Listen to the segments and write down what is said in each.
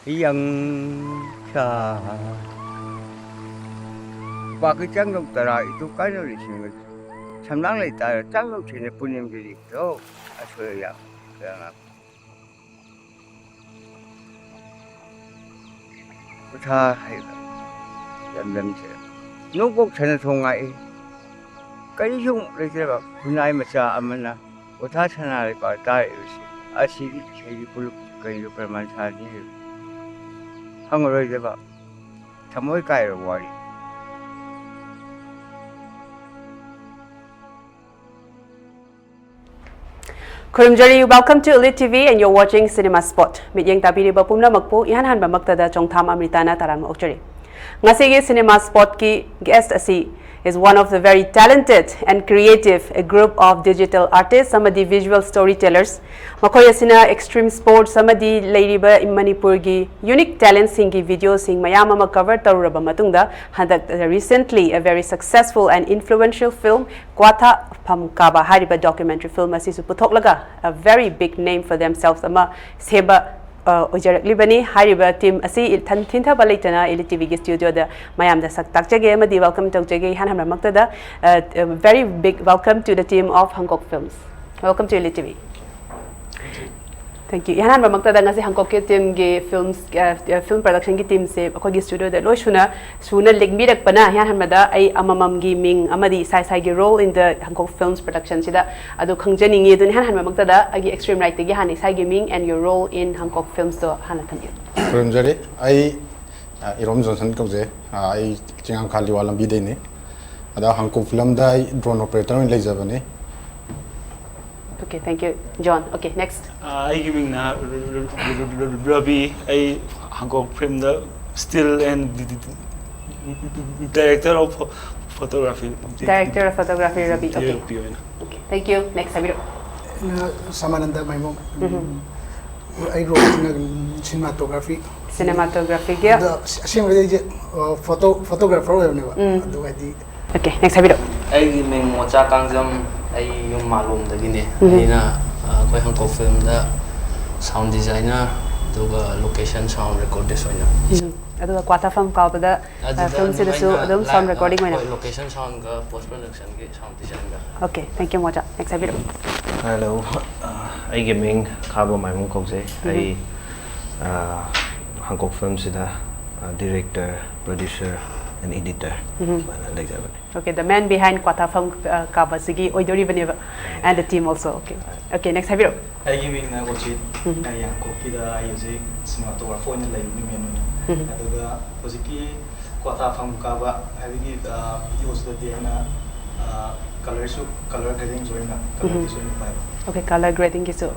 yang sa bakit yang doktora itu kan ulit sini samlang lagi tahu tahu sini punya jadi itu asal yang kita yang saya nunggu sana sungai cái dùng lấy cái bảo hôm nay mà cha amana kita sana lấy cái tay asih saya puluh cái permasalahan ini hang rồi cái bảo tham ơi cái rồi Kurumjari, welcome to ELITETV and you're watching Cinema Spot. Midyang tabiri ba pumna magpo ihan han ba magtada Chongtham Amrita na taran mo okchari. Ngasigi Cinema Spot ki guest asi is one of the very talented and creative a group of digital artists, samadi visual storytellers. Makoy asina extreme sports samadi leiriba in Manipur gi unique talents singi videos sing mayama mag-cover taruraba matungda handak recently a very successful and influential film Kwatha Phamkaba hariba documentary film asisu puthoklaga a very big name for themselves ama seba Ojarakli bani hariba team asi thinta balaitana ELITETV gi studio da mayam da sak takjage amadi welcome tawjage han hamra maktada a very big welcome to the team of HangKok films. Welcome to ELITETV. Thank you. Ihan ba magtada ngasi HangKok ke team ge films film production gi team se akoi gi studio da loi suna legmirak pana ihan hamada ai amamam gi ming amadi sai gi role in the HangKok films production sida adu khangjani ngi dun ihan ba magtada agi extreme right gi hani sai gi ming and your role in HangKok films to hana thamyu. Kurumjari ai Irom Johnson kauje ai chingam khali walam bi deine ada HangKok film da drone operator in lejabane. Okay, thank you, John. Okay, next. I giving na Rabi, I HangKok film the still and director of photography. Director of photography, Rabi. Okay. Okay, thank you. Next, Amrita. Samananda Maimong. I wrote cinematography. Cinematography, yeah. Same photographer. Okay, next, Amrita. I giving Mocha Kangjam. I yung malum dagini ina koi HangKok film da sound designer duga location sound record this oina aduga Kwatha Phamkaba da film se su adum sound recording oina location sound ga post production ge sound design ga. Okay, thank you Mocha. Next Amrita. Hello, I gaming Khabo Maimung Kokje. I HangKok film sida director, producer and editor. Okay, the man behind Kwatha Phamkaba sigi oidori baneba and the team also. Okay. Okay, next Amrita. I giving na watchit I HangKok kida I use cinematographer ni lai ni menu aduga hojiki Kwatha Phamkaba having videos da dena color grading joina color design pai. Okay, color grading kisu.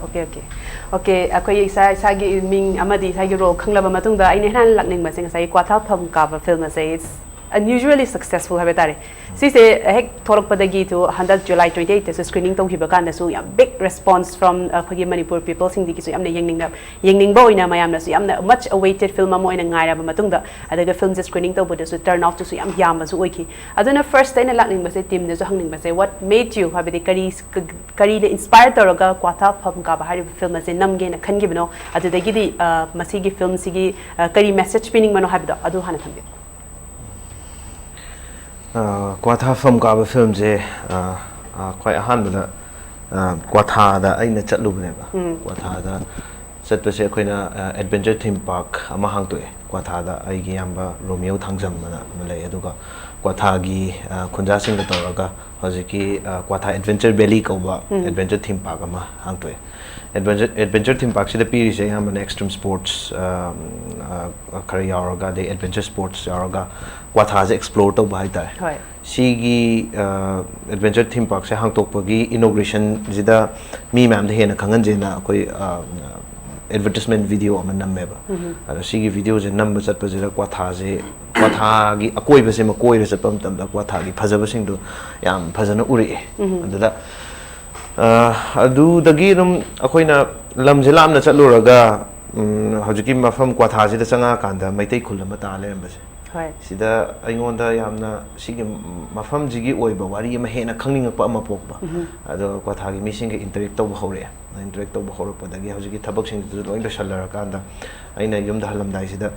Okay, akoi sagi ming amadi sagi role khanglaba matungda aine han lakning ma sing sai Kwatha Phamkaba film ase it's unusually successful habetare. Si se hek thorok padagi to 100 July 28 so screening to hiba kan su yam big response from phagi Manipur people sing diki su yamna yengning bo ina mayam na su yamna much awaited film amo ina ngaira ba matungda adaga film se screening to boda su turn out to su yam su oiki aduna first time lakning ba se team ne so hangning ba se what made you habedi kari le inspired toroga Kwatha Phamkaba hari film ase namge na khangi bino adudagi di masigi film sigi kari message meaning mano habida adu hana thambi. Kwatha Phamkaba film je quite a handle Kwatha da aina chatlubne ba Kwatha da chatpase akoina adventure theme park ama hangtoe Kwatha da aigi yamba Romeo thangjam mana malai aduga Kwatha gi khunja sing da toraga hojiki Kwatha adventure valley koba adventure theme park ama hangtoe adventure theme park sida piri se yamba extreme sports khara yaroga de adventure sports yaroga Kwatha se explore to bai tai sigi adventure theme park se HangKok pagi inauguration jida mi ma'am de hena khangan je na koi advertisement video ama namme ba ara sigi video je number chat pa jira Kwatha gi akoi ba se ma koi re chapam tam da Kwatha gi phajaba sing do yam phajana uri adada adu dagi rum akoina lamje lamna chatluraga hojiki mafam Kwatha ji da changa kanda maitai khul ma ta le ba se sida aingonda yamna sigi mafam jigi oiba wari ama hena khangning pa ama pokba ado kwatha gi mising ge interact tawba hore interact tawba hore padagi hojigi thabak sing du loin da shallara kanda aina yum da halam dai sida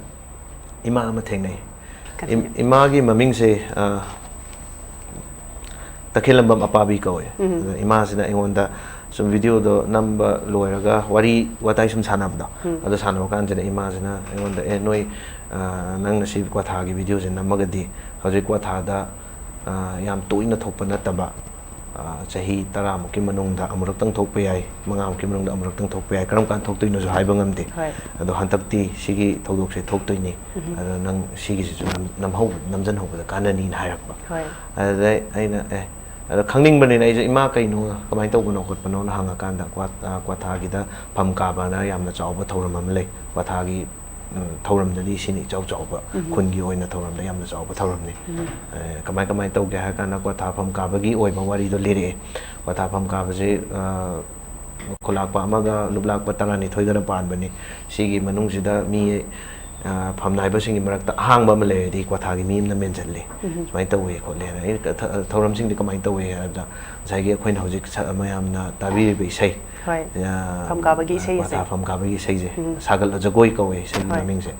ima ama thengnai ima gi maming se takhelambam apabi kawe ima sida aingonda sum video do number loiraga wari watai sum sanabda ado sanaba kan jena ima sina aingonda e noi nang na si kwatha gi video jena magadi hojik kwatha da yam toina thokpa nataba chahi 10 muki manungda amurak tang thokpa yai manga muki manungda amurak tang thokpa yai karam kan thoktoino jo haiba ngamde ado hantakti sigi thodok se thoktoini ado nang sigi ji namhau namjan hobada kanani na hairakba ado aina ado khangning bani na ije ima kaino kamai tawbano khotpano na hanga kanda kwatha gi da phamka bana yamna chawba thoram am le kwatha gi thoram dali sini chaw chawba khungi oina thoram da yamna chawba thoram ni kamai tawge ha kana kwatha phamka bagi oiba wari do lire kwatha phamka baje khulakpa amaga lublakpa tarani thoigara pan bani sigi manung sida mi phamnai ba singi marakta hangba ma le di kwatha gi mim na menjalli mai tawe ko le na thoram sing di kamai tawe ha jagi khoin hojik mayam na tabi be sai phamka bagi sei kwatha phamka bagi sei je sagal jagoi kawe sei naming je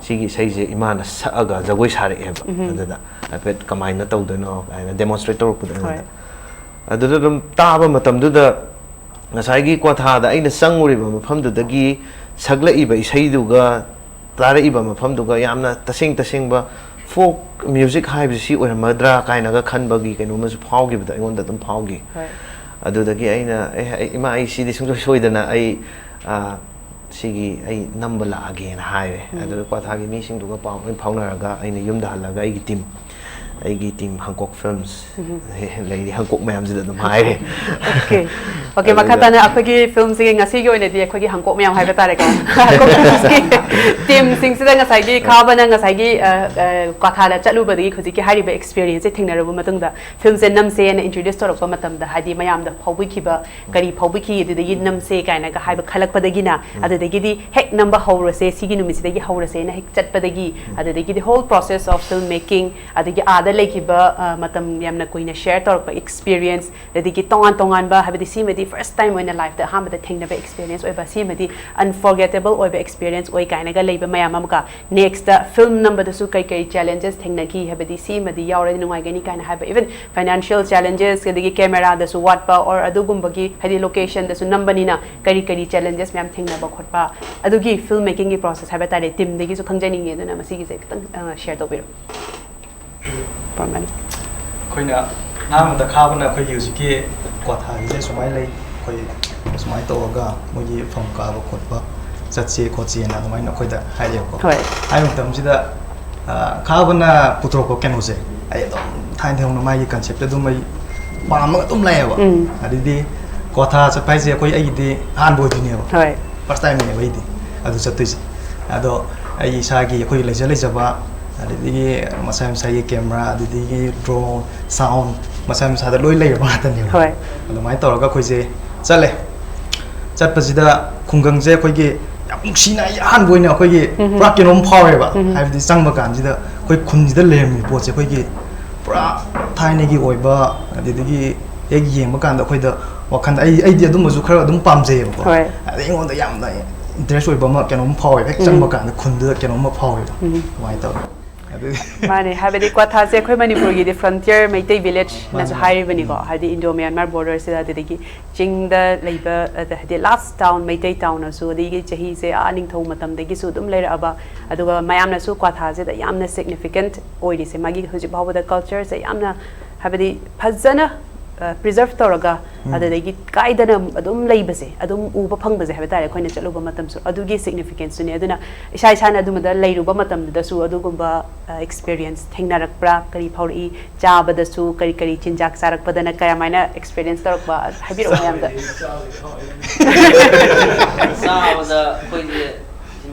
sigi sei je imana saaga jagoi sare eba adada apet kamai na tawdono aina demonstrator put adada dum taba matam du da ngasai gi kwatha da aina sanguri ba mafam du dagi sagla iba sei du ga tara iba mafam du ga yamna tasing ba folk music hype si or madra kaina ga khan bagi kaino ma phau gi da ngon da dum phau gi adudagi aina ima ai si disung soidana ai sigi ai number la again haiwe adu kwatha gi mi sing du ga paw phaunaraga aina yumda halaga ai gi team HangKok films lady HangKok mayam jida dum haire okay makatana akhagi film sing ngasi gi oine di akhagi HangKok mayam haiba tare ka HangKok films ki team sing sida ngasai gi khabana ngasai gi kwatha la chalu badagi khoji ki hariba experience thingnarabu matungda film se namse na introduce torokpa matamda hadi mayam da phawbi khiba kari phawbi khi didagi namse kaina ga haiba khalak padagi na adadagi di hek number hawrase sigi numisi dagi hawrase na hek chat padagi adadagi the whole process of film making adagi ada lekiba matam yamna koina share torokpa experience adagi tongan ba habidi simedi first time in a life da hamada thingnaba experience oiba simedi unforgettable oiba experience oi kaina ga leiba mayam amka next film number da su kai challenges thingna ki habidi simedi yauradi nungai gani kaina haba even financial challenges kadigi camera da su watpa or adugumba gi hadi location da su number ni na kari challenges myam thingnaba khotpa adugi film making gi process haba tare team degi su khangjani nge dana masi gi sektan share to biro pamani koina nam da khabana khoi usiki kwatha gi sumai lei khoi sumai to ga mogi phom ka ba khotpa chatse khochi na mai na khoi da hai ko hai mutam sida khabana putro ko ken hose ai dom thain thong mai gi concept du mai pa ma tum lai ba adidi kwatha chapai je khoi ai di han bo di ne ba first time ne bai di adu chatui ado ai sa gi khoi lei ba adidi masam sai camera adidi drone sound masam sa da loi lei ba ta ne ado mai to ga khoi je chale chat pa sida khungang je khoi gi yam sina han boi na khoi gi pra kenom phawe ba hai di sang ba kan sida khoi khun sida lem mi po je khoi gi pra thai ne gi oi ba adidi gi ek yeng ba kan da khoi da wakhan ai di adum ju khara adum pam je ba ai ngon da yam da interest oi ba ma kenom phawe ek sang ba kan khun da kenom ma phawe mai to mane habedi kwatha se khoi Manipur gi the frontier maitai village na so high bani go hadi Indo Myanmar border se da degi ching da leiba the last town maitai town so degi chahi se aning thau matam degi su dum leira aba aduga mayam na su kwatha se da yamna significant oidi se magi hoji bhawa da culture se yamna habedi phajana preserve toraga adagi kaidana adum leibase adum uba phangbase haba tare khoina chaluba matam su adugi significance ne aduna isa na adumada leiruba matam da su adugumba experience thengnarakpra kari phauri chabada su kari chinjak sarakpadana kaya maina experience torakba habiro mayam da saawada koi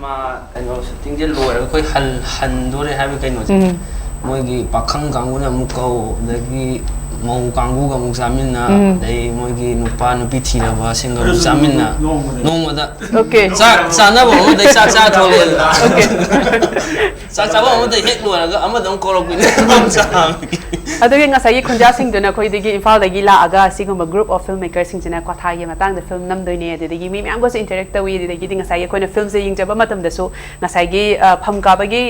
ma ano shooting je loira koi han dore habi kaino moi gi pakhang ganguna mukau dagi mau kanggu ga muk saminna dai mogi nupa nupi thina ba singa muk saminna nongmada Okay. sana ba mo dai sa thole okay sa ba mo dai hek lo ga amadong korok bin sa adugi ngasai khunja sing duna khoi digi imphal dagi la aga siguma group of filmmakers sing jina kwatha gi matang da film nam doine digi mi myam go se interact wi digi ding ngasai khoi na film se ying jaba matam da su ngasai gi pham ka ba gi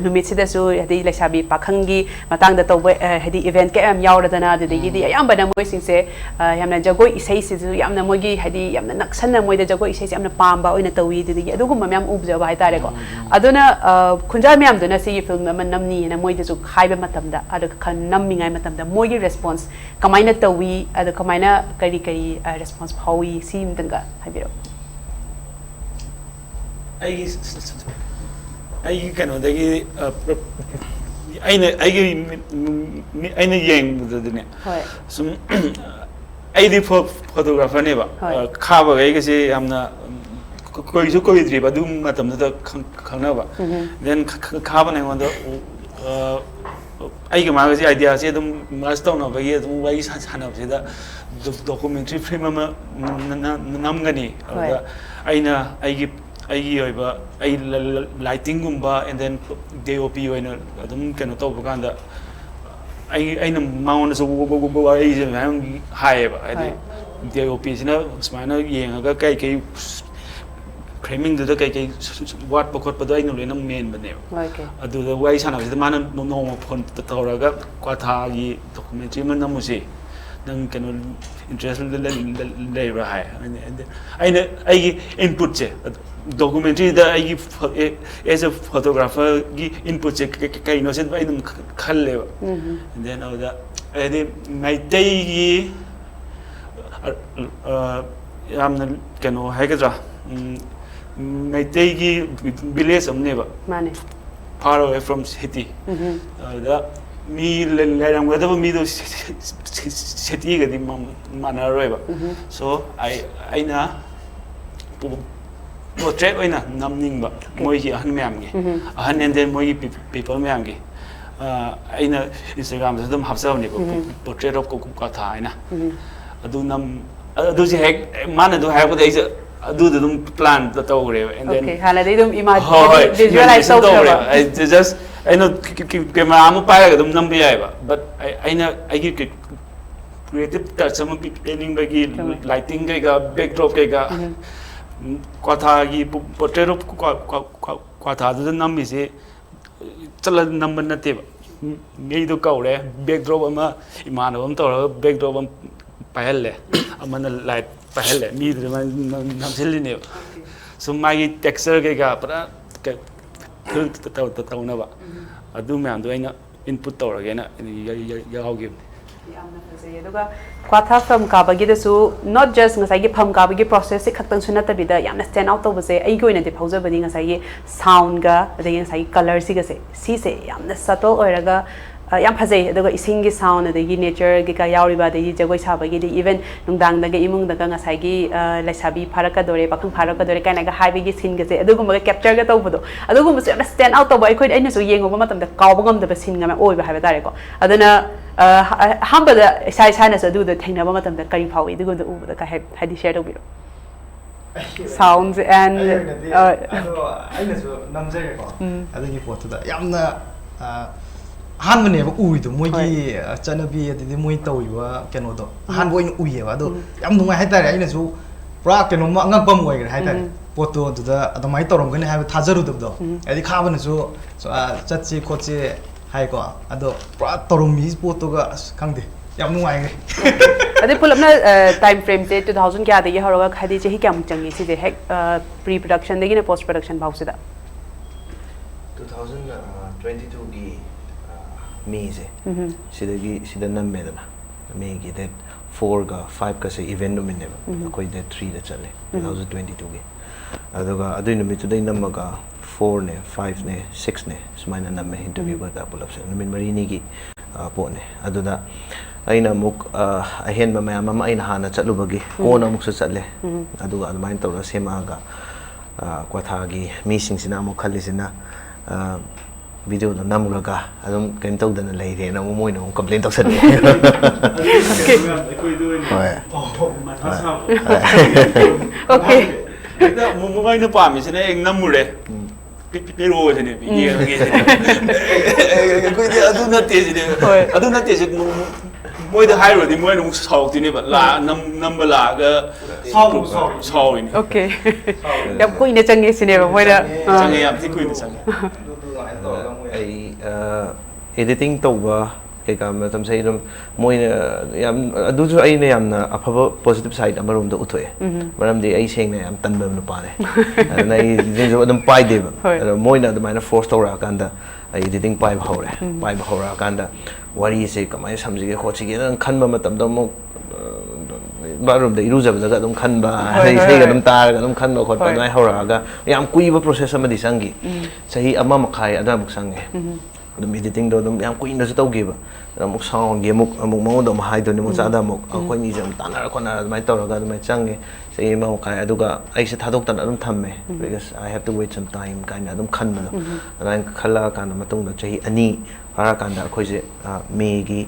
numit se da su hadi lasabi pakhang gi matang da tobe hadi event ke am yaw da na digi di ayam ba na moi sing se yamna jagoi isai se su yamna moi gi hadi yamna naksan na moi da jagoi isai se yamna pamba oina tawi digi adugum myam ubja ba haitare ko aduna khunja myam duna se film man namni na moi da su khaiba matam da adu khan nammingai matam da moi gi response kamaina tawi adu kamaina kari kari response phawi sim danga habiro ai kano dagi aina yeng budadine sum ai di photographer ne ba khaba gai gase amna koi su koi dri ba dum matam da khangna ba then khaba ne ngondo ai ga ma gase idea se dum master no ba ye dum wai sana se da documentary film ma namgani aina ai oiba ai lighting gumba and then DOP oina adum kano to buganda aina mauna so ai je ham hai ba ai DOP sina smaina yenga kai framing da kai wat pakot pa dai no le nam main bane okay adu da wai sana da mana no phone tawraga kwatha gi documentary man namusi nang kano interest le ra hai aina ai input che documentary da ai as a photographer gi input che kai no sen bai dum khalle ba and then da ai mai dai gi amna kano hai ga mai dai gi village amne ba mane far away from city da mi lam ga da mi do city ga di mana roi ba so aina portrait oina namning ba moi gi han myam gi han and then moi people myam gi aina Instagram da dum hapsa ni portrait of ko tha aina adu nam adu je hek mana do ha ko dai adu da dum plan da to re and then okay hala dai dum imagine visualize so ba I just I know camera am pa ga dum nam bi ai ba but aina ai gi creative touch some painting ba gi lighting ga backdrop ga kwatha gi portrait of kwatha da nam bi se chala nam na te ba me do ka re backdrop ama imana bam to backdrop am pahelle amana light pahelle mi de nam sel ne so my texture ga para ta na ba adu me ando aina input to ga na ya gi yamna phase aduga kwatha from ka bagi da su not just ngasai gi pham ka bagi process se khaktang suna ta bida yamna stand out to base ai go ina de phauza bani ngasai gi sound ga adagi ngasai color si ga se yamna subtle oiraga yam phase aduga ising gi sound adagi nature gi ka yauri ba dagi jagoi sa bagi di even nungdang daga imung daga ngasai gi laisabi pharaka dore pakhang pharaka dore kaina ga haibi gi scene ga se adugu ma capture ga tawbudo adugu ma yamna stand out to ba ai aina so yengo ba matam da kaw ba ngam da scene ga ma oi ba haiba tare ko aduna hamba da sai na so do the thing na ba matam da kari phawi adugu da u da ka hadi share do biro sounds and aina so namjai ko adagi photo da yamna han bane ba ui do moi gi chanabi adi moi tawiwa keno do han boin ui ba do yam nungai hai tare aina su pra keno ma ngak bam oi hai tare photo do da adamai torom gane ha thajaru do adi khabane su chachi khochi hai ko ado pra torom mi photo ga khangde yam nungai ge adi pulapna time frame se 2000 kya de horoga khadi che hi kyam changi si de hek pre production de gi na post production bau se da 2022 gi me se sida nam me da me gi that 4 ga 5 ka se event no minne ba koi de 3 da chale 2022 gi aduga adu no mi tu dai nam ga 4 ne 5 ne 6 ne sumaina nam me interview ba da pulap se no min mari ni gi po ne aduda aina muk ahen ma ma ma aina hana chatlu bagi kona muk sa chatle aduga almain tawra sema ga kwatha gi mi sing sina mo khali sina ꯚꯤꯗꯤꯑꯣꯗꯣ ꯅꯝꯔꯒ ꯑꯗꯨꯝ ꯀꯩꯝ ꯇꯧꯗꯅ ꯂꯩꯔꯦꯅ ꯑꯃꯨꯛ ꯃꯣꯏꯅ ꯑꯃꯨꯛ complain ꯇꯧꯁꯜꯂꯦ Okay. ꯃꯣꯏꯅ ꯄꯥꯝꯃꯤꯁꯤꯅ ꯍꯦꯛ ꯅꯝꯃꯨꯔꯦ ꯄꯤꯔꯛꯑꯣꯁꯤꯅꯦ ꯌꯦꯡꯉꯒꯦ ꯑꯩꯈꯣꯏꯗꯤ ꯑꯗꯨ ꯅꯠꯇꯦ ꯁꯤꯅꯦ ꯑꯗꯨ ꯅꯠꯇꯦ ꯁꯤ ꯃꯣꯏꯗ ꯍꯥꯏꯔꯨꯔꯗꯤ ꯃꯣꯏꯅ ꯑꯃꯨꯛ ꯁꯥꯎꯔꯛꯇꯣꯏꯅꯦꯕ ꯅꯝꯕ ꯂꯥꯛꯑꯒ ꯁꯥꯎꯔꯤꯅꯦ Okay. ꯌꯥꯝ ꯀꯨꯏꯅ ꯆꯪꯉꯦ ꯁꯤꯅꯦꯕ ꯃꯣꯏꯅ ꯆꯪꯉꯦ ꯌꯥꯝ ꯊꯤ ꯀꯨꯏꯅ ꯆꯪꯉꯦ ꯑꯩ editing tauba kayka matam sai dum moina yam aduju aina yamna afaba positive side amarom da uthoe maram de ai sengna yam tanba nu pare na ai jinjo adum pai deba moina adumana force tawra kanda ai editing pai hora kanda wari se kamai samjige khochige nan khanba matam da mo barum da irujaba da adum khanba sei ga adum tar ga adum khanba khotpa nai hora ga yam kuiba process amadi sangi sahi ama makhai ada buk sange adum editing do adum yam kuina su tawgiba amuk sound ge amuk mangod am hai do ni mo chada amuk khoi ni jam tanar khona mai tawraga adum change sei ma makhai aduga ai se thadok tan adum thamme because I have to wait some time kind adum khanba adan khala kan matung da chahi ani para kan da khoi se me gi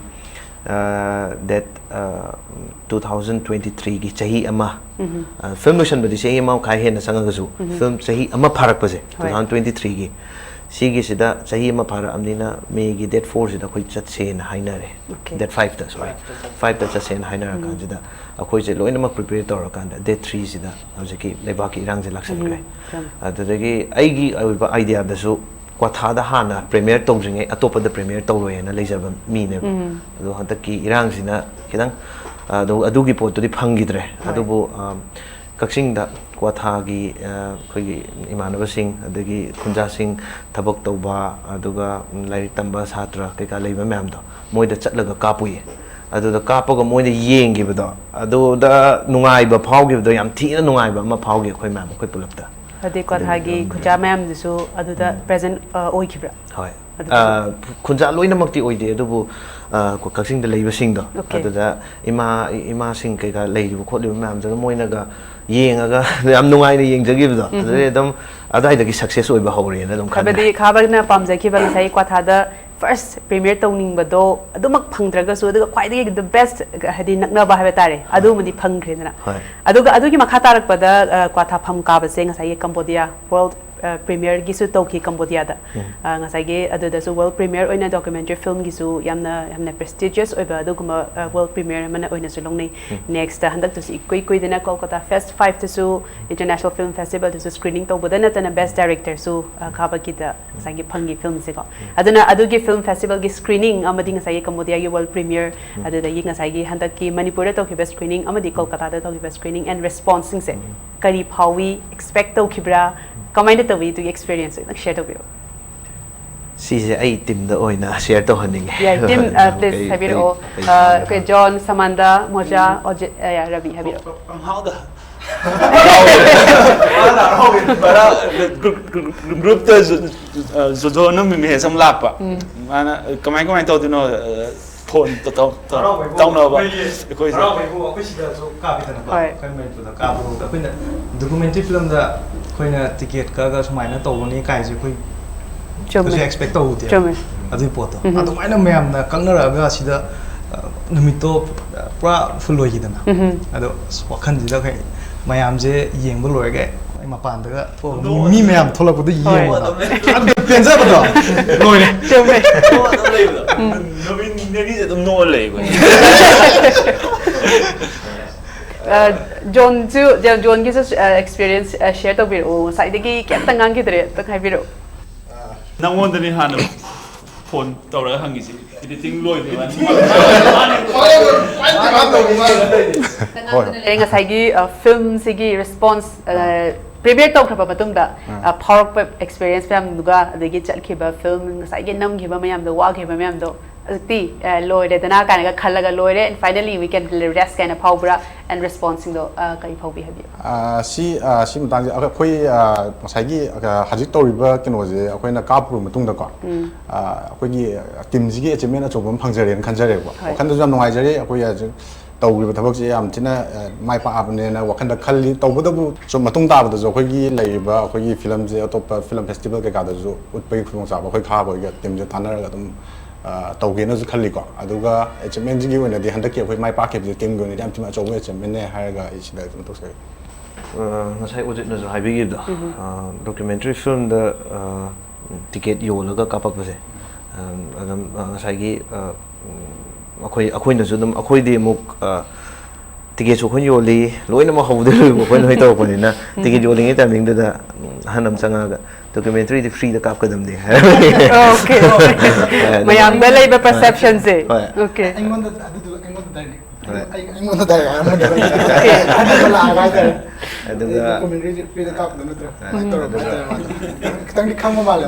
that 2023 gi chahi ama film mission badi sei ma khai hen sanga gasu film chahi ama pharak pa se 2023 gi sigi sida chahi ama phara amnina me gi date 4 sida khoi chat se na hainare date 5 da sorry 5 da chat se na hainara kan sida akhoi je loina ma prepare tor kan da date 3 sida hojiki leba ki rang je laksan kre adagi ai gi ba idea da su kwatha da hana premier tongringe atopa da premier tawloi na leijaba mi ne ado hantaki irang sina kidang adu gi pot di phangidre adubu kaksing da kwatha gi khoi imanaba sing adagi khunja sing thabak tawba aduga lai tamba satra keka leiba myam do moida chatlaga kapui adu da kapaga moida yengiba adu da nungai ba phawgi do yam thina nungai ba ma phawgi khoi myam khoi pulapta ade kwathagi khuja mayam disu aduda present oikibra hoi khunja loina makti oide adubu ko kaksing da leiba sing do aduda ima sing keka leiba khotliba myam da moina ga yengaga yam nungai ne yengjagib do adu edum adai da gi success oiba hore na dum khan kabadi khabagna pamjaki ba sai kwatha da first premier towning bado adumak phangdraga su aduga khwaidagi the best hadi nakna ba habe tare adu mudi phangkhre na adugi makha tarak pada kwatha pham ka ba se ngasai Cambodia world premier gisu tauki Cambodia da ngasai ge adu da su world premier oina documentary film gisu yamna prestigious oiba aduguma world premier mana oina su longnei next handak to si koi dena Kolkata Fest 5 to su international film festival to su screening to bodana tana best director su khaba ki da ngasai ge phangi film se ko aduna adugi film festival gi screening amadi ngasai Cambodia gi world premier adu da yi ngasai gi handak ki Manipur to ki best screening amadi Kolkata da to ki best screening and responding se kari phawi expect to kibra kamaina to we to experience like share to you si je ai team da oina share to haning yeah team please have it all okay John Samanda Moja yeah Ravi have it how the group da zo no me sam lapa mana kamai to no phone to no ba koi ra bai bu ko sida so ka bi na ba kai mai to da ka bu da pina documentary film da koina ticket ka ga sumaina to ni kai je koi so expect to uti adu poto adu maina mayam na kangnara ga sida numito pra full loi hidana adu wakhan ji da kai mayam je yengbu loi ga mapan da to mi mayam thola bu da yeng adu penja ba da loi ne chome nomin neri je dum no lei ko John gives us experience share to be oh side gi kem tangang ki dre to khai biro nangwon dani hanu phone tawra hangi si editing loi de man nga sai gi film sigi response premier to khaba matung da power experience pam duga adegi chal khiba film nga sai gi nam khiba mayam do wa khiba mayam do ti loire dana kana ga khalaga loire and finally we can rest kind of power and responding do kai phau behavior si mutang akhoi masai gi hajik toriba kino je akhoi na kapru matung da ko akhoi gi team ji gi achievement achobam phangjare khanjare ko khan da jam nongai jare akhoi tꯧgrꯤꯕ ꯊꯕꯛꯁꯤ ꯌꯥꯝ ꯊꯤꯅ ꯃꯥꯏ ꯄꯥꯛꯑꯕꯅꯦꯅ ꯋꯥꯈꯜꯗ ꯈꯜꯂꯤ ꯇꯧꯕꯗꯕꯨ ꯁꯨꯝ ꯃꯇꯨꯡ ꯇꯥꯕꯗꯁꯨ ꯑꯩꯈꯣꯏꯒꯤ ꯂꯩꯔꯤꯕ ꯑꯩꯈꯣꯏꯒꯤ ꯐꯤꯂꯝꯁꯦ ꯑꯇꯣꯞꯄ ꯐꯤꯂꯝ ꯐꯦꯁꯇꯤꯚꯦꯜ ꯀꯩꯀꯥꯗꯁꯨ ꯎꯠꯄꯒꯤ ꯈꯨꯗꯣꯡꯆꯥꯕ ꯑꯩꯈꯣꯏ ꯈꯥꯕꯒꯤ ꯇꯤꯝꯁꯦ ꯊꯥꯅꯔꯒ ꯑꯗꯨꯝ ꯇꯧꯒꯦꯅꯁꯨ ꯈꯜꯂꯤꯀꯣ ꯑꯗꯨꯒ ꯑꯦꯆꯤꯞꯃꯦꯟꯁꯤꯒꯤ ꯑꯣꯏꯅꯗꯤ ꯍꯟꯗꯛꯀꯤ ꯑꯩꯈꯣꯏ ꯃꯥꯏ ꯄꯥꯛꯈꯤꯕꯁꯦ ꯇꯤꯝꯒꯤ ꯑꯣꯏꯅꯗꯤ ꯌꯥꯝ ꯊꯤꯅ ꯑꯆꯧꯕ ꯑꯦꯆꯤꯞꯃꯦꯟꯅꯦ ꯍꯥꯏꯔꯒ ꯑꯩ ꯁꯤꯗ ꯑꯗꯨꯝ ꯇꯧꯖꯒꯦ ngасai ujitnasu haibigibda documentary film da ticket yolaga kapakbase adam ngasai gi akhoi nasu dum akhoi de muk ticket su khon yoli loina ma hawde khoi noi taw pani na ticket yoling e timing da hanam changa ga documentary di free da kap kadam de okay mayam da lay ba perception se okay aingonda adu aingonda dai aingonda dai adu la ga dai aduga documentary free da kap da natra kitang di khama male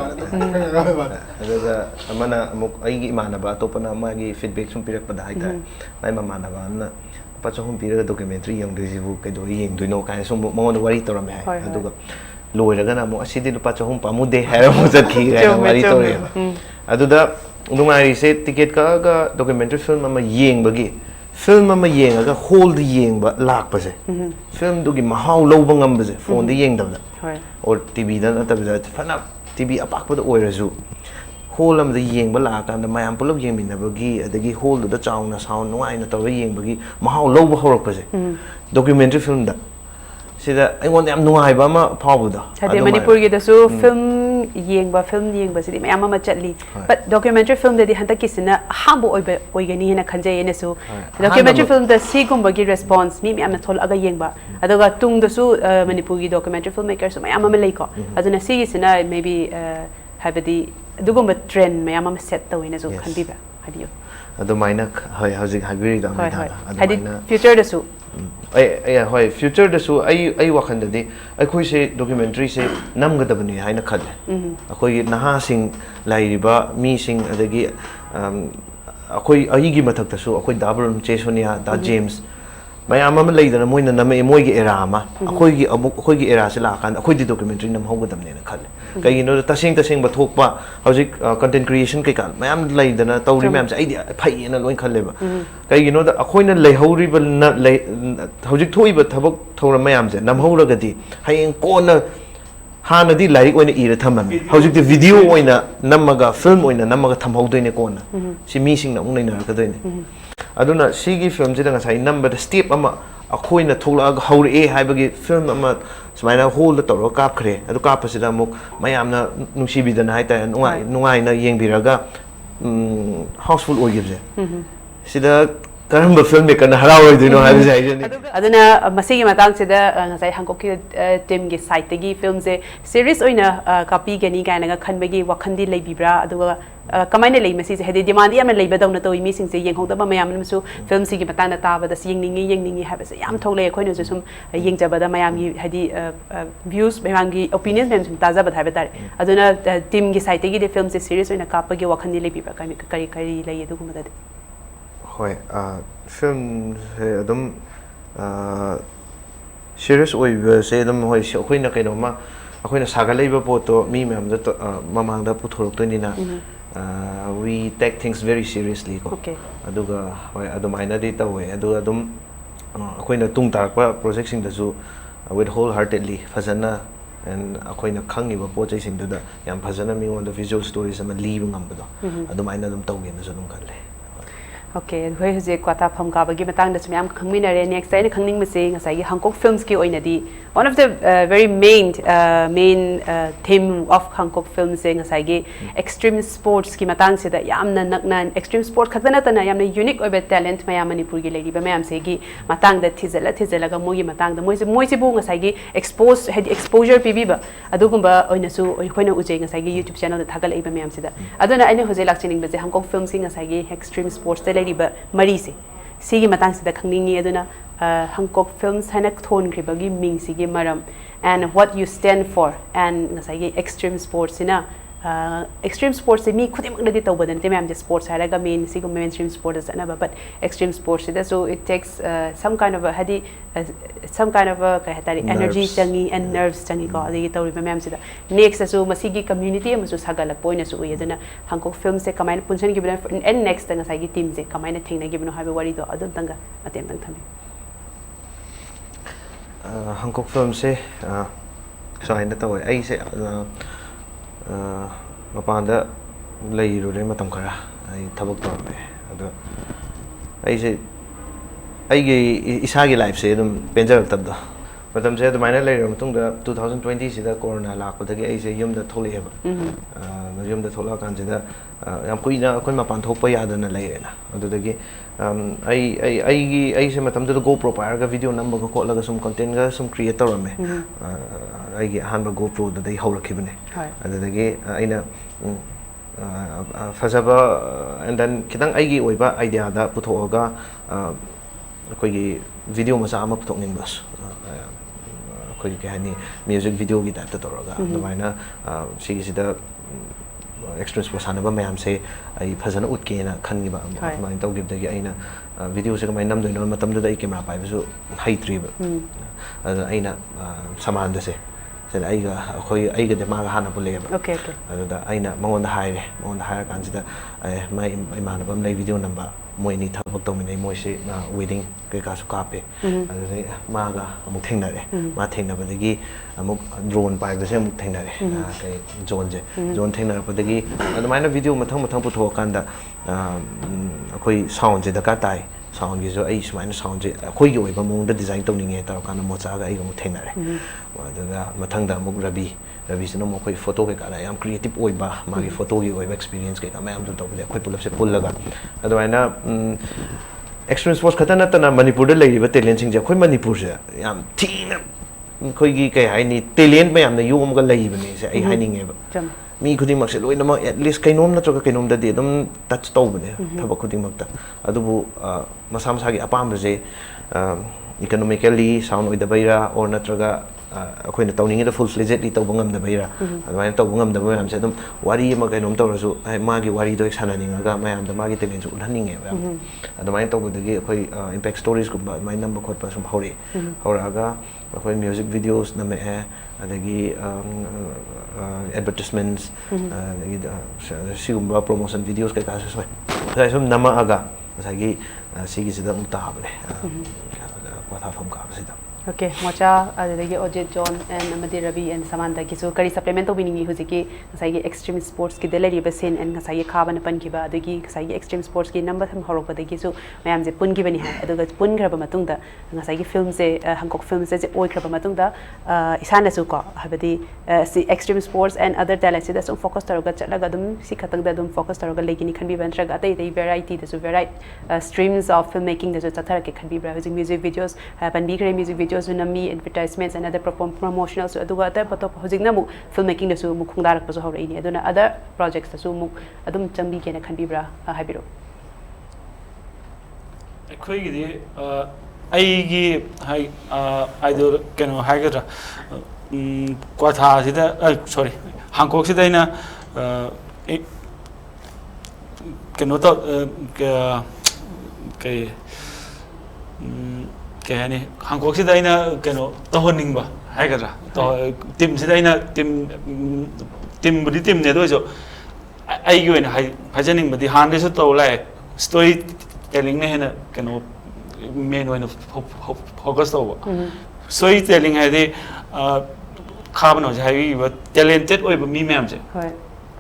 male aduga amana amuk aigi imana ba topana magi feedback sum pirak pada haita mai mamana ba na pachahum piraga documentary yang desibu kaido yeng duino kai sum mongon wari toram hai aduga loiraga na mo asidi lupa chahum pamude hair mo zakhi ga wari tore aduda nungai se ticket ka ga documentary film ama yeng bagi film ama yeng aga hold yeng ba lak pa se film du gi mahau loba ngam ba se phone de yeng dam da or tv da na ta ba fana tv apak ba da oirasu hole am da yeng ba la kan da mayam pulop yeng min na bagi adagi hole da chauna sound nuai na taw yeng bagi mahau loba horak pa se documentary film da sida aingon yam nuai ba ma phabu da hade manipur gi da su film yeng ba sidi mayam ma chatli but documentary film da di hanta kisina hambo oigani hena khanje ene su documentary film da si gum bagi response mi am thol aga yeng ba adoga tung da su manipur gi documentary filmmakers su mayam ma leiko aduna si gisina maybe habadi dugum trend mayam ma set tawina su khanbi ba habiyo adumaina hoi hauzik habiri da hadi future da su hoi future da su ai wakhan da di akhoi se documentary se nam gadabani haina khale akhoi naha sing lairiba mi sing adagi akhoi aigi mathak da su akhoi dabrum chesonia da james mayam ama leidana moina nam moi gi era ma akhoi gi era se la kan akhoi di documentary nam hogadamne na khale kai no tasing ba thokpa hojik content creation kai kan mayam leidana tawri mayam se ai phai na loin khalle ba kai no da akhoi na leihori ba na hojik thoi ba thabak thora mayam se nam hora gadi hayeng kona hana di like oina ira thaman hojik di video oina namaga film oina namaga thamhaudoine kona si mi sing na ung leina ka doine aduna sigi film jida ngasai number step ama akhoi na thola haur e haibagi film ama smaina hole da toro kap khre adu kap pasida muk mayam na nungsi bidana haita nungai na yengbiraga houseful oigibje sida karamba filmmaker na haraw oidino haibse haijani aduna masigi matang sida ngasai HangKok ki team gi site gi film se series oina copy gani gaina ga khanbagi wakhandi leibibra aduga kamaina lei masi hede demand yam leiba dawna to mi sing se yenghong da mayam namsu film si gi matang na taba da yengningi habase yam tholei khoina su sum yengjaba da mayam gi hedi views mayam gi opinions mem sum taza ba thaiba tar aduna team gi site gi de film se series oina kapagi wakhandi leibibra kari lei edu gumada hoi film se adum serious oi se adum hoi khoina kaino ma akoina sagalaiba poto mi mem da mamang da puthorok to ni na we take things very seriously ko aduga hoi adumaina di tawe adu adum akoina tung tarakpa project sing da su with wholeheartedly fazana and akoina khangi ba project sing da yam fazana mi on the visual stories ama leave ngam ba do adumaina dum tawge na su dum khalle okay hoi huje kwata pham ka bagi matang da sumyam khangmina re next time khangning mase ngasai gi HangKok films ki oina di one of the very main theme of HangKok films se ngasai gi extreme sports ki matang se da yamna nakna extreme sport khatana tana yamna unique oibe talent mayam manipur gi legi ba mayam se gi matang da thizela ga mogi matang da moi se bu ngasai gi expose head exposure pibi ba adugumba oina su khoina uje ngasai gi youtube channel da thagal eiba mayam se da aduna aina huje lakchining ba je HangKok films ki ngasai gi extreme sports te legi ba mari se sigi matang se da khangningi aduna HangKok films hanak thon kribagi ming sigi maram and what you stand for and ngasai gi extreme sports ina extreme sports se mi khudi mak di tawba den te ma'am je sports haraga main sigum mainstream sport is anaba but extreme sports ida so it takes some kind of a hadi some kind of a ka hatari energy changi and nerves changi ko adi tawri ma'am sida next so masigi community amasu sagalak point su uyadana HangKok film se kamai punsan gi bina and next nga sai gi team se kamai na thingna gi bino habi wari do adum tanga atem tang thami HangKok film se so ai na tawi ai se mapanda lay ru matam khara ai thabak tawme ado ai se ai gi isa gi life se dum penjar tabda matam se adumai na lay ru matung da 2020 sida corona lakpadagi ai se yum da tholi heba yum da thola kan sida yam kuina akon mapan thokpa yadana layrena adudagi ai se matam da GoPro pair ga video number ko kholaga sum content ga sum creator ame ai gi hanba GoPro da dai hawrakhibane adudagi aina fazaba and then kitang ai gi oiba idea da puthoga koi gi video masa ama puthokning bas koi gi hani music video gi type ta toraga adumai sigi sida experience was hanaba mayam se ai phajana utke na khangi ba mai taw gib dagi aina video se kamai nam doino matam da ai camera pai basu haitri ba aina saman da se ai ga khoi ai ga de ma ga hana pule ba okay okay da aina mangon da haire kan sida mai imana bam lai video number moi ni thabak tawminai moi se na wedding ke ka su kape adai ma ga amuk thengnare ma thengnabadagi amuk drone pai da se amuk thengnare kai zone thengnare padagi adumai na video mathang putho kanda akoi sound je da ka tai sound gi jo ai sumaina sound je akoi gi oiba mong da design tawninge tar kana mocha ga ai amuk thengnare adaga mathang da amuk rabi sino mo koi photo ke kala yam creative oiba magi photo gi oiba experience ke ka mayam du tawle akoi pulap se pullaga adwaina experience was khatana tana Manipur da leiba talent sing je khoi Manipur se yam thina khoi gi kai haini talent mayam na yom ga leiba ni se ai haninge ba mi khuding mak se loina ma at least kainom na troka kainom da de dum touch tawbane thaba khuding mak ta adubu masa gi apam je economically sound oidabaira or natraga akoina tawning da full fledgedly tawbangam da baira adwaina tawbangam da mayam se dum wari ma kainom tawrasu magi wari do exananinga mayam da magi talent su unhaninge ba adwaina tawbudagi akoi impact stories gumba mai number khotpa sum hori horaga akoi music videos na me adagi advertisements adagi sigumba promotion videos kai ka sai sum nama aga sagi sigi sida utabane kwatha pham ka sida okay mocha adagi Ojit John and Amadi Ravi and Samantha ki so kari supplement obini huziki sai gi extreme sports ki delari basin and sai khaba na pan ki ba adagi sai gi extreme sports ki number tham horok badagi so mayam je pun gi bani ha aduga pun graba matung da sai gi film se HangKok film se oi graba matung da isana su ko habadi si extreme sports and other talents da so focus taroga chalaga dum si khatang da dum focus taroga legini khan bi bantra ga tai variety da so variety streams of filmmaking da so chathara ke khan bi bra music videos pan bi music videos unami advertisements and other promotional so aduga ta pato hojigna mu filmmaking da su mu khungdarak pa so hawra ini aduna other projects da su mu adum chambi ke na khan bi bra habiro akhoi gi ai gi hai idol keno haigadra kwatha sida sorry HangKok sida ina keno to ke hani HangKok sida ina keno tohoning ba haigadra to team sida ina team budi team ne do so ai gi ina hai phajaning badi han de so to lai story telling ne hena keno main one focus over story telling hai de khaba no jai ba talented oi ba mi ma'am je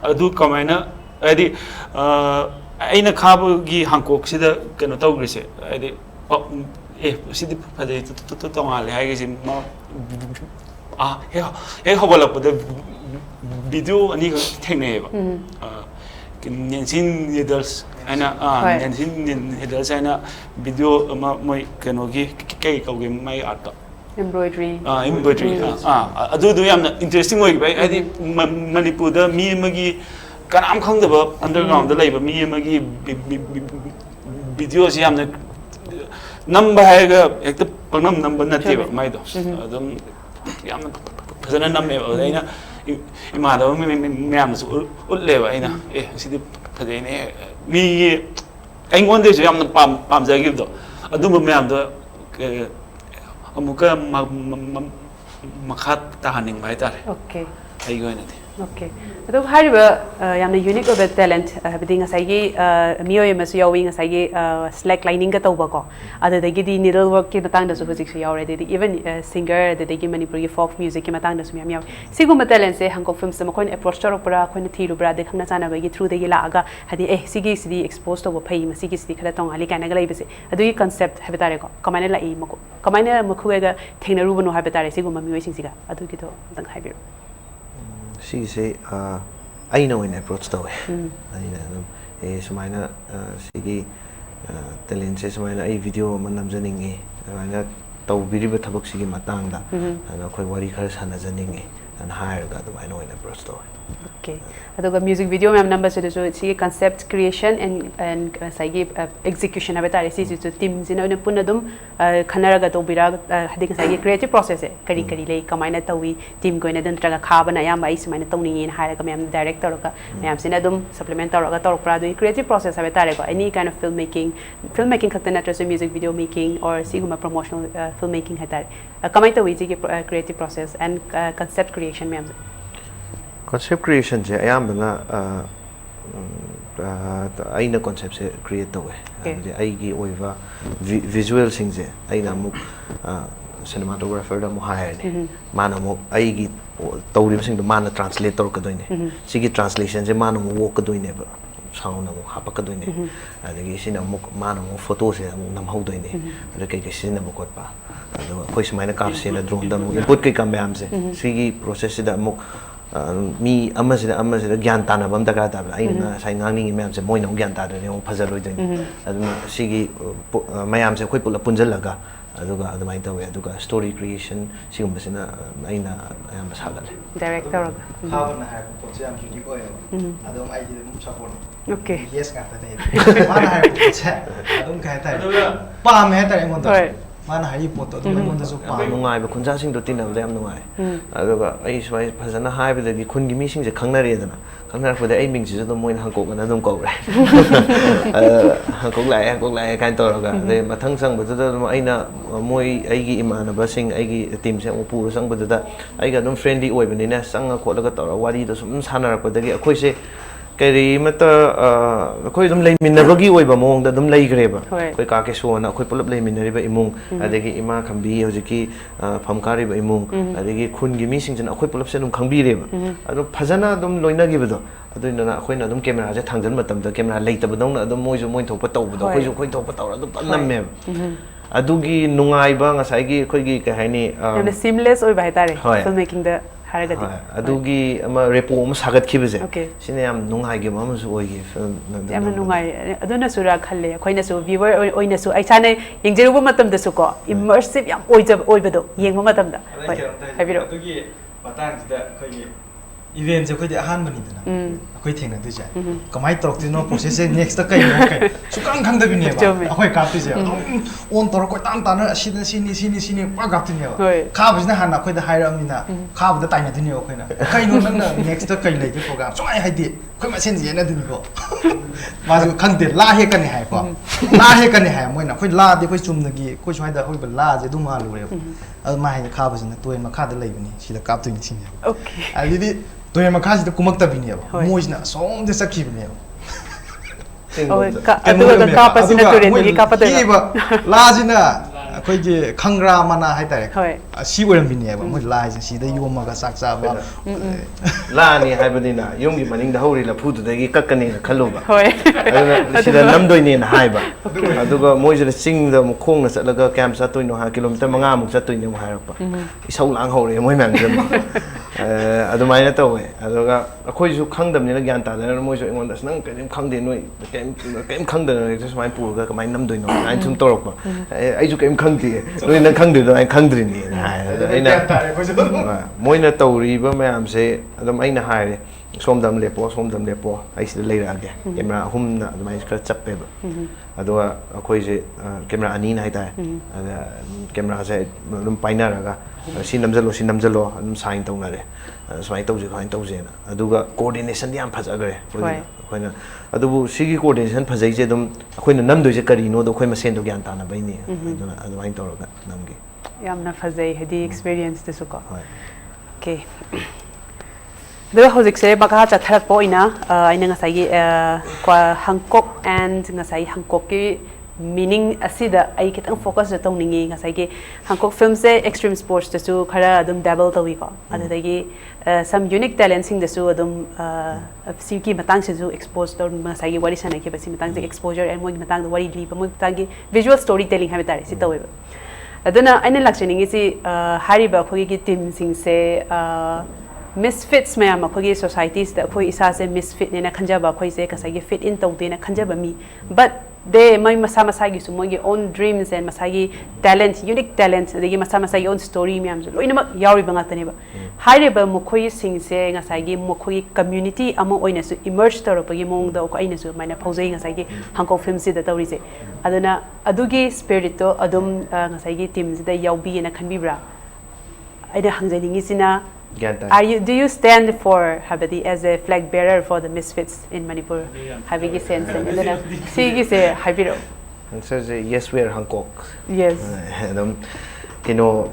adu kamaina adi aina khaba gi HangKok sida keno tawgri se adi sidi phade to ngal hai gi ma he hobala pa video ani ko thengne ba nyansin leaders ana nyansin leaders ana video ma moi keno gi kai ko gi mai art embroidery adu du yamna interesting oi bai adi Manipur da mi magi kanam khang da ba underground da laiba mi magi video si yamna number hai ga ekta panam number na te ba mai do adum yamna phajana namme ba aina 이마다 매암도 웃래봐 이나 예 시디 파데네 미 앵원데서 얌는 밤자기도 아두뭐 매암도 그 아무가 막hat tahaning bai tare okay ai go inati okay ado hariba yamna unique of talent habiding asai miyoy masu yawi ngasai gi slack lining ka tawba ko adadagi di needle work ki matang da su hojik su yawre de even singer adadagi Manipur gi folk music ki matang da su yam yaw siguma talent se HangKok films ma koin approach tor pura koin thiru bra de khangna chana ba gi through de gi la aga hadi sigi expose to phai ma sigi khada tong ali kana ga lai bese adu concept habitare ko kamane la I mako kamane makhu ga thengna ru bano habitare siguma miyoy sing siga adu gi to dang haibir she say I know in approach to sumaina sigi talent se sumaina ai video man namjaningi sumaina tawbiriba thabak sigi matangda ana khoi wari khar sanajaningi and hire ga I know in approach to okay adoga music video ma'am number so sigi concept creation and sagi execution habitare si team jina ne punadum khanaraga to bira hading sagi creative process e kari kari lei kamaina tawi team goina dan traga khabana yam ai sumaina tawningi in hire ga ma'am director ga ma'am sina dum supplement ga tor pra do creative process habitare go any kind of filmmaking khatana tra music video making or siguma promotional filmmaking hatare kamai tawi sigi creative process and concept creation ma'am concept creation je ayambana aina concept se create to we aigi oiva visual sing je aina muk cinematographer da mo hire ne mana mo aigi tawrim sing do mana translator ka doine sigi translation je mana mo work ka doine ba sound mo hapa ka doine adagi sina mo mana mo photo se mo nam hau doine ada kai kai sina mo kot pa ado koi smaina kap se na drone da mo input kai kam yam se sigi process da mo mi amasida gyan tana bam daga da aina sai ngangni mem se moina gyan ta de mo phazal loi doine aduna sigi mayam se khoi pula punjal laga aduga adumai tawe aduga story creation sigum basina aina ayam sagal director How na have coach am cutie ko adum ai de mu support okay yes ka ta de mana have coach adum ka ta pa me ta mon ta mana hai pot to adum mon ta so pa nungai ba khunja sing do tin am nungai aduga ai swai phazana hai ba de khun gi mi sing je khangnare dana khangnare ko de ai ming ji do moin HangKok na dum ko re HangKok lai kan to ga de mathang sang ba da aina moi ai gi imana ba sing ai gi team se pu sang ba da ai ga dum friendly oi bani na sang ko la ga to wari do sum sanar ko da gi akhoi se kari mata akhoi dum lei min na bagi oi ba mong da dum lei gre ba koi ka ke so na akhoi pulap lei min na ri ba imung adagi ima khambi hojiki phamkari ba imung adagi khun gi mi sing jan akhoi pulap se dum khangbi re ba adu phajana dum loina gi ba do adu na akhoi na dum camera je thangjan matam da camera lei ta ba dong na dum moi ju moi thok pa taw ba do khoi thok pa taw adu nam me adugi nungai ba ngasai gi khoi gi ka haini seamless oi ba tare filmmaking da haragadi adugi ama repo ma sagat khibje sine yam nungai gi ma su oi gi film yam nungai aduna sura khalle khoina su viewer oina su ai chane yengjeru ba matam da su ko immersive yam oi ba do yengma matam da hoi habiro adugi patang da khoi event je khoi de ahan bani dana khoi thengna du ja kamai torok tino process next ta kai kai sukang khang da bini ba khoi kap ti je on tor ko tan tan sini pa gap ti ne ba kha bujna han na khoi da hairam ni na kha bu da tai na du ne khoi na kai no nang na next ta kai lai ti program so ai hai di khoi ma sen je na du ni ko ma ju khang de la he kan ni hai ko la he kan ni hai moi na khoi la de khoi chum na gi khoi swai da khoi ba la je du ma lu re ma hai kha bujna toy ma kha da lai bini si da kap tu ni sin okay ali di toy ma kha si da kumak ta bini ba moi na som de sakhi bini ba aduga ka pasina turen gi ka pata ba la jina khoi gi khangra mana hai tare si oiram bini ba moi la ji si da yom ma ga sak cha ba la ni hai bani na yom gi maning da hori la phu da gi kakkani na khallo ba aduna sida namdoi ni na hai ba aduga moi jira sing da mu khong na satlaga camp sa toino 5 kilometer 5 muk sa toino mu hairak pa isau lang hore moi mang jam adumai na tawe aduga akhoi ju khangdam ni na gyan ta da moi ju engon das nang kem khangde noi kem khangda just mai pu ga mai namdoi no ai thum torok ba ai ju kem khangti noi na khangde do ai khangdri ni hai aina moi na tawri ba mayam se adum aina haire somdam lepo I see the later again camera home na my scratch up paper adwa akoi je camera ani na ita ada camera se dum paina raga sinamjalo sign tawna re smai tawje khain tawje na aduga coordination yam phajagre khoina adubu sigi coordination phajai je dum khoina namdoi je kari no do khoi masen do gyan tana baini aduna adwain tawraga namgi yamna phajai hedi experience te suka okay the hojik se baka chatharak poina aina ngasai HangKok and ngasai HangKok ki meaning asida ai kitang focus ta tawningi ngasai ki HangKok films se extreme sports te su khara adum double tawi ko adagi some unique talents sing de su adum simki matang se su expose to ngasai ki wari sana ki basi matang se exposure and moi matang the wari li ba moi matang ki visual storytelling ha betare si tawi aduna aina lakchani si hariba khogi ki team sing se misfits mayam akhoi societies da akhoi isa se misfit ne na khanjaba akhoi se kasai gi fit in tawde na khanjaba mi but they mai masa gi su moi own dreams and masagi talent unique talent de gi masa own story mayam su loina mak yauri banga tane ba haire ba mokhoi sing se ngasai gi mokhoi community ama oina su emerge tor pa gi mong da ko aina su maina phojai ngasai gi HangKok film se da tawri se aduna adugi spirit to adum ngasai gi team da yaubi na khanbi bra aida hangjaningi sina do you stand for Habadi as a flag bearer for the misfits in Manipur? Habigi sense and then see say Habiro. And says yes we are HangKok. Yes. You know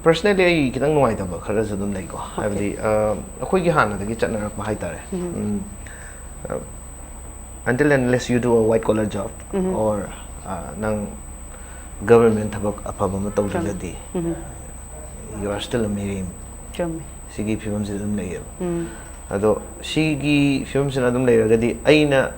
personally I kitang nuai ta ba khara zadum nei ko Habadi akhoi gi hana da gi chatna rak ba hai tare until unless you do a white collar job or nang government thabak afaba ma tawjagadi you are still a medium. Sigi films adum lay ado sigi films adum lay ragadi aina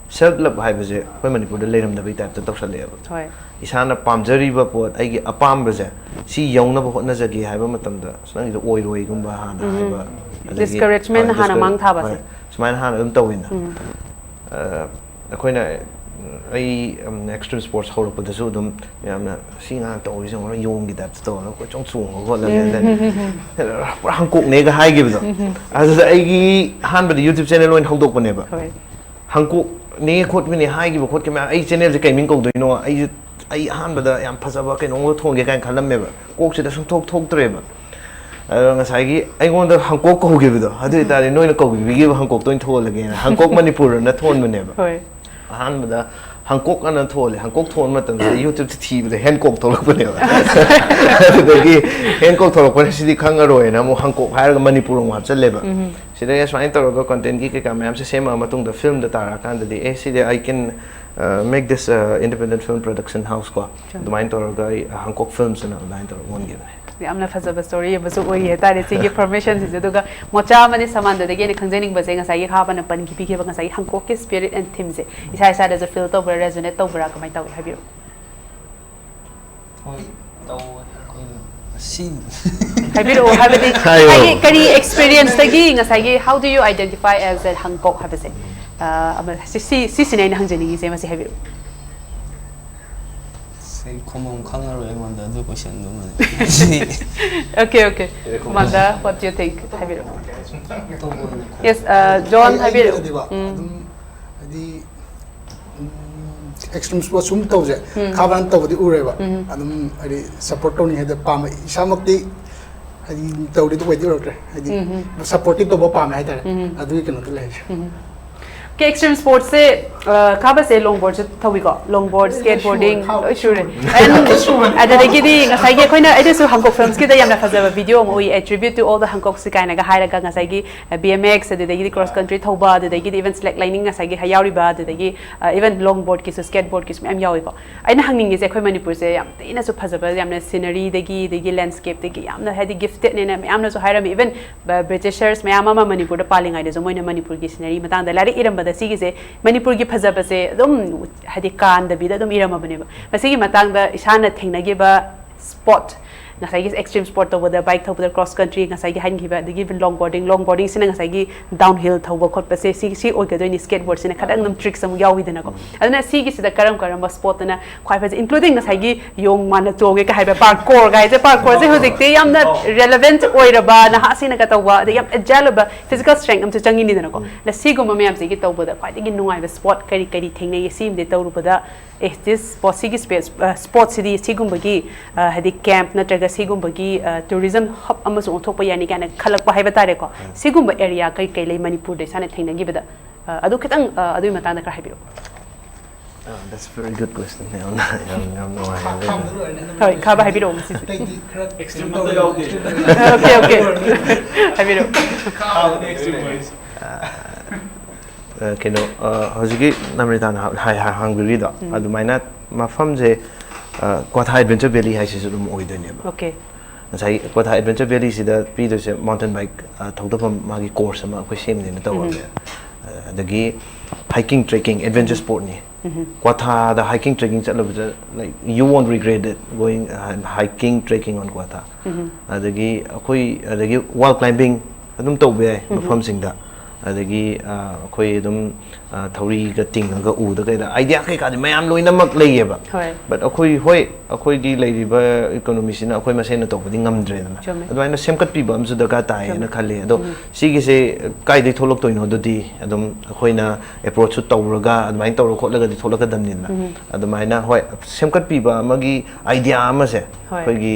self love haibaje koi Manipur da leiram da bai type ta tawsal lay hoi isana pamjari ba pot ai gi apam ba je si yauna ba hotna jagi haiba matam da sangi oi roi gumba hana haiba discouragement hana mang tha ba se smain hana adum tawina akoina I extreme sports hold up the sudum yamna singa to is on yong gi that to ko chong chung ko la HangKok ne ga hai gi do as ai gi han ba YouTube channel loin hold up ne ba HangKok ne khot mi ne hai gi ba khot ke ma ai channel je kai min ko do no ai han ba da yam phasa ba kai no thong ge kan khalam me ba kok se da sung thok tre ba nga sai gi ai gon da HangKok ko gi do adu ta no na ko gi gi HangKok to thol ge na HangKok Manipur na thon me ne ba han ba HangKok an thole HangKok thon matam YouTube TV the HangKok tholok bane adagi HangKok tholok bane sidi khangaroi na mo HangKok hair Manipur ngwa challe ba sida ya swain toroga content gi ke kam se sema matung da film da tara kan da de sida I can make this independent film production house ko the main toroga HangKok films na main toroga one gi amna phajaba story basu oi he tare sigi permission se duga mocha mani saman da ge ne khangjening ba se nga sai khaba na pan ki pi ke ba nga sai HangKok ke spirit and theme se isa isa da feel to bra resonate to bra kamai taw habiro hoi taw si habiro habidi kari experience tagi nga sai how do you identify as a HangKok habase si sinai na hangjening se ma se habiro say common kangaroo and the question okay Manda what do you think Habiro yes John Habiro the extreme sports sum tawje khaban tawdi ureba adum ari support tawni heda pam isamakti adi tawdi to wedi rokre adi supportive to ba pam ha tare adu ke no to le के extreme sports से खाबा से longboard से थवी को longboard skateboarding sure and adagi di ngasai ge khoina ede su HangKok films ki da yamna phajaba video mo we attribute to all the HangKok se kaina ga haira ga ngasai gi BMX adagi di cross country thoba adagi di even slack lining ngasai gi hayauri ba adagi even longboard ki su skateboard ki am yawi ko aina hangning ge khoi Manipur se yam ina su phajaba yamna scenery dagi landscape dagi yamna hadi gifted ne na yamna su haira even Britishers me ama Manipur da palingai de moina Manipur gi scenery matang da lari iram da sigi se Manipur gi phajaba se dum hadi kan da bi da dum irama bane ba masigi matang da isana thengna ge ba spot ngasai gi extreme sport to the bike thau cross country ngasai gi han gi ba gi longboarding sina ngasai gi downhill thau ba khot pa se si oi ga doi ni skateboard sina khadang nam tricks am yawi dana ko adana si gi sida karam sport na khwai pa including ngasai gi yong man to ge ka hai ba parkour ga je parkour je hojik te yam na relevant oi ra ba na ha sina ka to ba de yam agile ba physical strength am changi ni dana ko la si go ma yam si gi to ba da khwai gi nungai ba sport kari theng nei si de to ru ba da this possible space sports city sigumba hadi camp natraga sigumba tourism hub amasu thokpa yani kana khalakpa haiba tare ko sigumba area kai lei Manipur de sana thengna gi bada adu khitang adu mata da kra haibiro. That's a very good question. Hoi khaba haibiro misi extreme to yaudi okay haibiro keno hojigi Amrita na hangbiri da adumaina mafam je Kwatha Adventure Valley hai sisu dum oi done ba okay sai Kwatha Adventure Valley sida pi do se mountain bike thogdapam magi course ma khoi sem ne taw adagi hiking trekking adventure sport ni Kwatha the hiking trekking chatlo like you won't regret it going hiking trekking on Kwatha adagi adagi wall climbing adum taw be mafam sing da adagi khoi dum thori ga ting ga u da kai da idea kai ka mayam loina mak lei ba but akhoi gi lei ba economy sina akhoi ma sen to budi ngam dre na adwaina semkat pi bam su da ga tai na khale ado si gi se kai dei tholok toino do di adum akhoi na approach su tawraga adwain tawro khot laga di tholaka dam nin na adwaina hoi semkat pi ba magi idea ama se khoi gi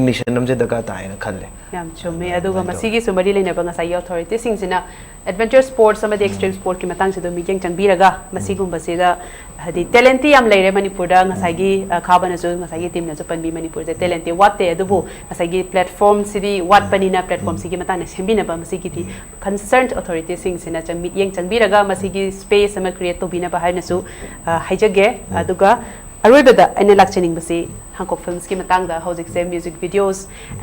english nam je da ga tai na khale yam chome aduga masigi sumari leina ba ngasai authority sing sina adventure sports sama de extreme sport ki matang se do mi jeng changbiraga masigum basida hadi talent yam leire Manipur da ngasai gi khabana su ngasai gi team na su panbi Manipur de talent what te adubu ngasai gi platform sidi what panina platform sigi matang na sembina ba masigi di concerned authority sing sina chang mi jeng changbiraga masigi space sama create to bina ba haina su haijage aduga aroibada ina lakchening basi HangKok films ki matang da hojik se music videos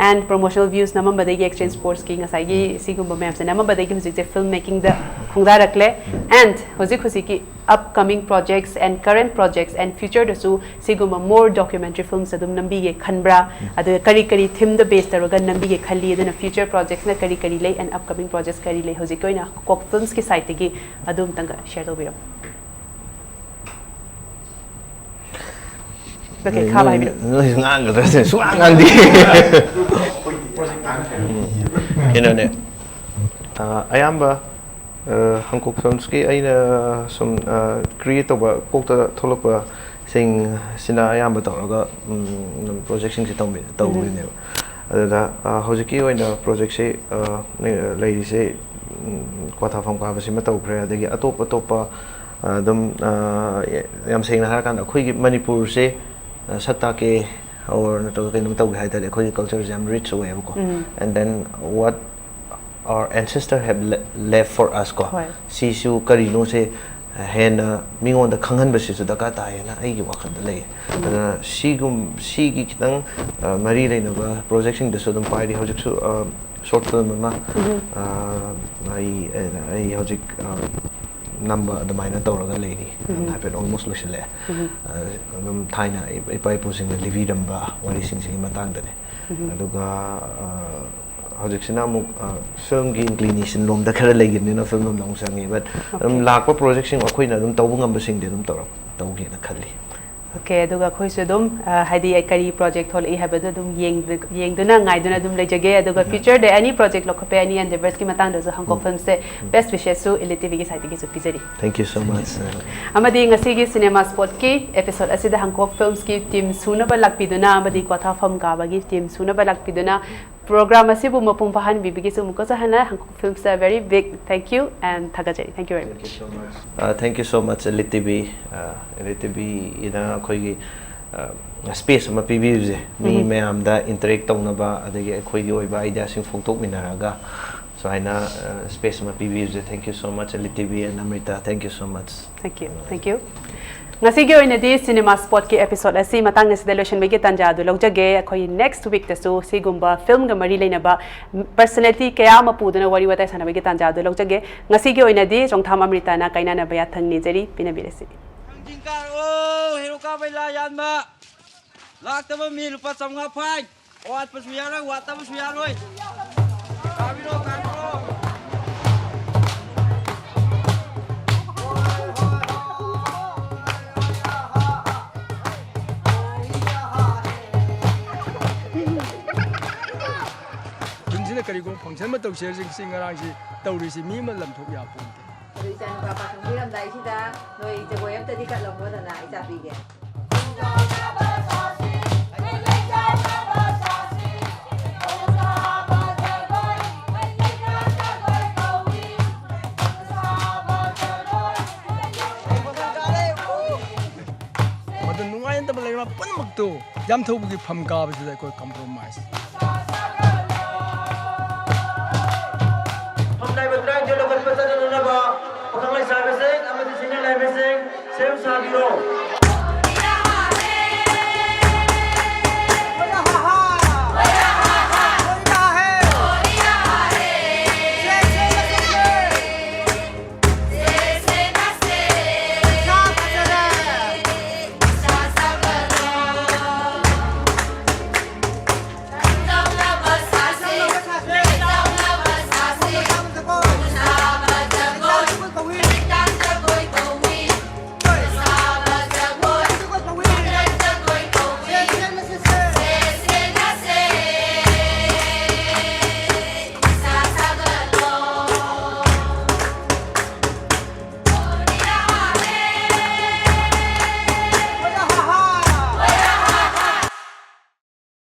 and promotional views namam badai gi exchange sports ki ngasai gi sigumba map se namam badai gi hojik se film making da khungda rakle and hojik ki upcoming projects and current projects and future da su sigumba more documentary films adum nambi ge khanbra adu kari theme da base taroga nambi ge khali aduna future projects na kari lei and upcoming projects kari lei hojik koina HangKok films ki site gi adum tanga share do biro okay khaba haibiro no ngang ga se su ngang di keno ne ayamba HangKok films ki aina some create ba kokta tholokpa sing sina ayamba tawraga project sing se tawmi ne ada hojiki oina project se lady se Kwatha pham ka ba sima tawkhre adagi atop adum yam sing na kan akhoi gi Manipur se satta ke or nato ke num tawg hai tale akhoi culture jam rich away ko and then what our ancestors have left for us ko si su kari no se hen mingon da khangan ba si su da ka ta na ai gi wakhan da lei si gi kitang mari le na ba projection de so dum pai di hojik su short film ma ai hojik number the minor tawraga lady happened almost loshile thaina ipai posing the lividam ba wari sing sing matang da ne aduga hojik sina mu film gi inclination lom da khara legin na film lom long sangi but lakpa project sing akhoi na dum tawbu ngam ba sing de dum tawgi na khali okay aduga khoi su dum hadi ai kari project hol I habadu dum yeng duna ngai duna dum lejage aduga future de any project lokhape any endeavors ki matang da HangKok films se best wishes su ELITETV ki site ki su pizari thank you so much amadi ngasi gi cinema spot ki episode asida HangKok films ki team suna ba lakpiduna amadi Kwatha pham ka ba gi team suna ba lakpiduna program asibu mapung pahan bibigi su muko sahana HangKok films a very big thank you and thagajari thank you very much thank you so much ELITETV ina khoi gi space ma pbi je mi mayam da interact tawna ba adagi khoi gi oi ba idea sing phongtok minaraga so aina space ma pbi je thank you so much ELITETV and Amrita thank you so much thank you ngasi gi oina di cinema spot ki episode asi matang as delusion begi tanja du logjage khoi next week tasu sigumba film ga mari leina ba personality kaya ma puduna wari watai sana begi tanja du logjage ngasi gi oina di Chongtham Amrita na kaina na baya thangni jeri pina birasi Jingkar oh hero ka bai la yan ma lak ta ba mi lupa 200 phai ꯋꯥꯠꯄꯁꯨ ꯌꯥꯔꯣꯏ ꯋꯥꯠꯇꯕꯁꯨ ꯌꯥꯔꯣꯏ ꯀꯥꯕꯤꯔꯣ ꯀꯥꯕꯤꯔꯣ ꯌꯨꯝꯁꯤꯅ ꯀꯔꯤꯒꯨꯝꯕ ꯐꯪꯁꯟ ꯑꯃ ꯇꯧꯁꯦ ꯍꯧꯖꯤꯛꯁꯤ ꯉꯔꯥꯡꯁꯤ ꯇꯧꯔꯤꯁꯤ ꯃꯤ ꯑꯃ ꯂꯝꯊꯣꯛ ꯌꯥꯄꯣꯟꯇꯦ ꯑꯗꯨ ꯏꯆꯥ ꯅꯨꯄꯥ ꯄꯥꯈꯪ ꯄꯤꯔꯝꯗꯥꯏꯁꯤꯗ ꯅꯣꯏ ꯖꯒꯣꯏ ꯑꯝꯇꯗꯤ ꯀꯠꯂꯝꯃꯣꯗꯅ ꯏꯆꯥ ꯄꯤꯒꯦ ꯃꯗꯨ ꯅꯨꯡꯉꯥꯏꯇꯕ ꯂꯩꯕ ꯄꯨꯝꯅꯃꯛꯇꯨ ꯌꯥꯝ ꯊꯧꯕꯒꯤ ꯐꯝ ꯀꯥꯕꯁꯤꯗ ꯑꯩꯈꯣꯏ ꯀꯝꯄ꯭ꯔꯣꯃꯥꯏꯁ